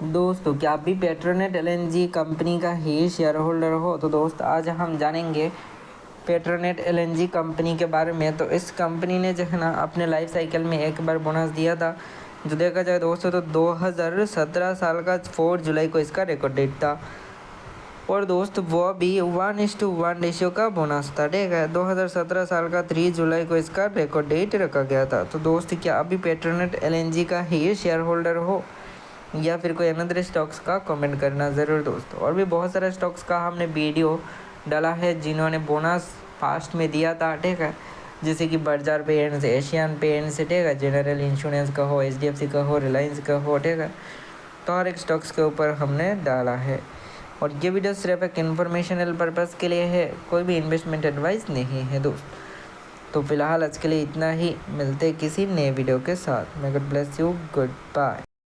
दोस्तों क्या आप भी पेट्रोनेट एलएनजी कंपनी का ही शेयर होल्डर हो? तो दोस्त आज हम जानेंगे पेट्रोनेट एलएनजी कंपनी के बारे में। तो इस कंपनी ने जो है ना अपने लाइफ साइकिल में एक बार बोनस दिया था। जो देखा जाए दोस्तों तो 2017 साल का 4 जुलाई को इसका रिकॉर्ड डेट था और दोस्त वो भी 1:1 रेशियो का बोनस था। ठीक है, 2017 साल का 3 जुलाई को इसका रिकॉर्ड डेट रखा गया था। तो दोस्त क्या अभी पेट्रोनेट एलएनजी का ही शेयर होल्डर हो या फिर कोई अनदर स्टॉक्स का कमेंट करना ज़रूर दोस्तों। और भी बहुत सारे स्टॉक्स का हमने वीडियो डाला है जिन्होंने बोनस फास्ट में दिया था। ठीक है, जैसे कि बजाज पेंट्स, एशियन पेंट्स, ठीक है, जनरल इंश्योरेंस का हो, एचडीएफसी का हो, रिलायंस का हो, ठीक है, तो हर एक स्टॉक्स के ऊपर हमने डाला है। और ये वीडियो सिर्फ एक इन्फॉर्मेशनल पर्पज़ के लिए है, कोई भी इन्वेस्टमेंट एडवाइस नहीं है दोस्त। तो फिलहाल आज के लिए इतना ही, मिलते किसी नए वीडियो के साथ। May God bless you, good bye.